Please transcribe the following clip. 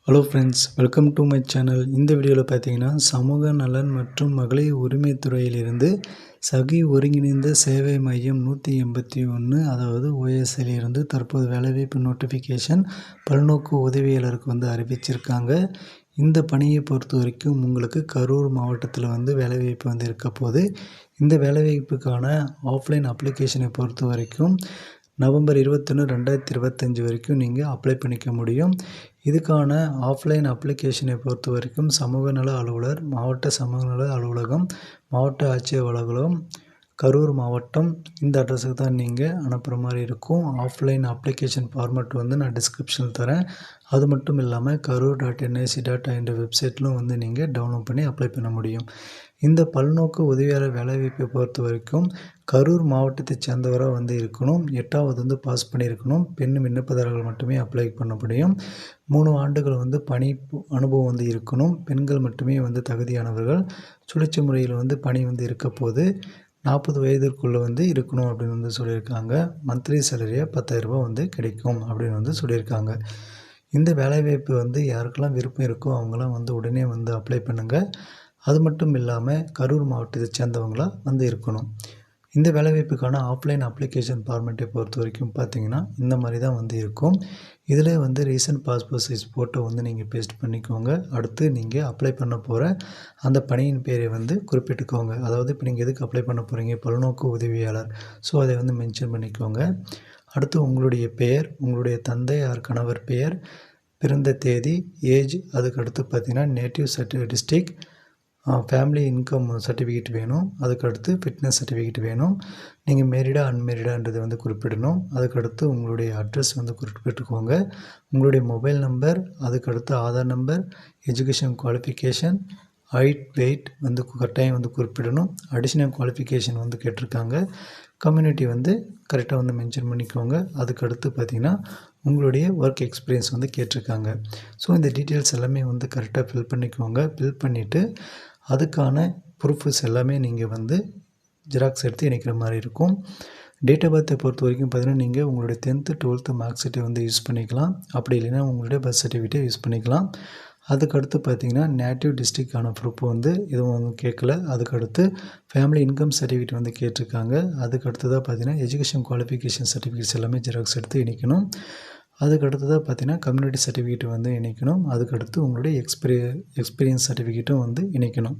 Hello friends, welcome to my channel. இந்த வீடியோவில் பார்த்தீங்கன்னா சமூக நலன் மற்றும் மகளிர் உரிமை துறையிலிருந்து சகி ஒருங்கிணைந்த சேவை மையம் 181, அதாவது ஓஎஸ்எல்லிருந்து தற்போது வேலைவாய்ப்பு நோட்டிஃபிகேஷன் பல்நோக்கு உதவியாளருக்கு அறிவிச்சிருக்காங்க. இந்த பணியை பொறுத்த வரைக்கும் உங்களுக்கு கரூர் மாவட்டத்தில் வேலைவாய்ப்பு இருக்க போது. இந்த வேலைவாய்ப்புக்கான ஆஃப்லைன் அப்ளிகேஷனை பொறுத்த வரைக்கும் நவம்பர் 21, 2025 வரைக்கும் நீங்கள் அப்ளை பண்ணிக்க முடியும். இதுக்கான ஆஃப்லைன் அப்ளிகேஷனை பொறுத்த வரைக்கும் சமூக நல அலுவலர், மாவட்ட சமூக நல அலுவலகம், மாவட்ட ஆட்சியர் அலுவலகம், கரூர் மாவட்டம், இந்த அட்ரஸுக்கு தான் நீங்கள் அனுப்புகிற மாதிரி இருக்கும். ஆஃப்லைன் அப்ளிகேஷன் ஃபார்மேட் நான் டிஸ்கிரிப்ஷனில் தரேன். அது மட்டும் இல்லாமல் karur.nic.in என்ற வெப்சைட்லும் நீங்கள் டவுன்லோட் பண்ணி அப்ளை பண்ண முடியும். இந்த பல்நோக்கு உதவியாளர் வேலைவாய்ப்பை பொறுத்த வரைக்கும் கரூர் மாவட்டத்தைச் சேர்ந்தவராக இருக்கணும். 8வது பாஸ் பண்ணியிருக்கணும். பெண் விண்ணப்பதாரர்கள் மட்டுமே அப்ளை பண்ண முடியும். 3 ஆண்டுகள் பணி அனுபவம் இருக்கணும். பெண்கள் மட்டுமே தகுதியானவர்கள். சுழற்சி முறையில் பணி இருக்க போது 40 வயதிற்குள்ளே இருக்கணும் அப்படின்னு சொல்லியிருக்காங்க. மந்த்லி சேலரியாக 10,000 ரூபா கிடைக்கும் அப்படின்னு சொல்லியிருக்காங்க. இந்த வேலைவாய்ப்பு யாருக்கெல்லாம் விருப்பம் இருக்கோ அவங்களாம் உடனே அப்ளை பண்ணுங்கள். அது மட்டும் இல்லாமல் கரூர் மாவட்டத்தை சேர்ந்தவங்களாக இருக்கணும். இந்த வேலைவாய்ப்புக்கான ஆஃப்லைன் அப்ளிகேஷன் ஃபார்மேட்டை பொறுத்த வரைக்கும் பார்த்தீங்கன்னா இந்த மாதிரி தான் இருக்கும். இதில் ரீசன்ட் பாஸ்போர்ட் சைஸ் ஃபோட்டோ நீங்கள் பேஸ்ட் பண்ணிக்கோங்க. அடுத்து நீங்கள் அப்ளை பண்ண போகிற அந்த பணியின் பேரை குறிப்பிட்டுக்கோங்க. அதாவது இப்போ நீங்கள் எதுக்கு அப்ளை பண்ண போகிறீங்க, பல்நோக்கு உதவியாளர், ஸோ அதை மென்ஷன் பண்ணிக்கோங்க. அடுத்து உங்களுடைய பெயர், உங்களுடைய தந்தை ஆர் கணவர் பெயர், பிறந்த தேதி, ஏஜ், அதுக்கு அடுத்து பார்த்தீங்கன்னா native district, family income certificate வேணும். அதுக்கடுத்து ஃபிட்னஸ் சர்டிஃபிகேட் வேணும். நீங்கள் மேரிடா அன்மேரிடான்றதை குறிப்பிடணும். அதுக்கடுத்து உங்களுடைய அட்ரஸ் குறிப்பிட்டுக்கோங்க. உங்களுடைய மொபைல் நம்பர், அதுக்கடுத்து Aadhaar number, education qualification, height, weight கட்டாயம் குறிப்பிடணும். அடிஷ்னல் குவாலிஃபிகேஷன் கேட்டிருக்காங்க. கம்யூனிட்டி கரெக்டாக மென்ஷன் பண்ணிக்கோங்க. அதுக்கடுத்து பார்த்திங்கன்னா உங்களுடைய ஒர்க் எக்ஸ்பீரியன்ஸ் கேட்டிருக்காங்க. ஸோ இந்த டீட்டெயில்ஸ் எல்லாமே கரெக்டாக ஃபில் பண்ணிக்கோங்க. ஃபில் பண்ணிவிட்டு அதுக்கான ப்ரூஃப்ஸ் எல்லாமே நீங்கள் ஜெராக்ஸ் எடுத்து இணைக்கிற மாதிரி இருக்கும். டேட் ஆஃப் பர்த்தை பொறுத்த வரைக்கும் பார்த்தீங்கன்னா நீங்கள் உங்களுடைய 10th 12th மார்க் ஷீட்டை யூஸ் பண்ணிக்கலாம். அப்படி இல்லைன்னா உங்களுடைய பர்த் சர்டிஃபிகேட்டை யூஸ் பண்ணிக்கலாம். அதுக்கடுத்து பார்த்தீங்கன்னா நேட்டிவ் டிஸ்ட்ரிக்டான ப்ரூஃப் இதுவும் கேட்கல. அதுக்கடுத்து ஃபேமிலி இன்கம் சர்டிஃபிகேட் கேட்டிருக்காங்க. அதுக்கடுத்ததாக பார்த்தீங்கன்னா எஜுகேஷன் குவாலிஃபிகேஷன் சர்டிஃபிகேட்ஸ் எல்லாமே ஜெராக்ஸ் எடுத்து இணைக்கணும். அதுக்கடுத்ததாக பார்த்தீங்கன்னா கம்யூனிட்டி சர்டிஃபிகேட் இணைக்கணும். அதுக்கடுத்து உங்களுடைய எக்ஸ்பீரியன்ஸ் சர்டிஃபிகேட்டும் இணைக்கணும்.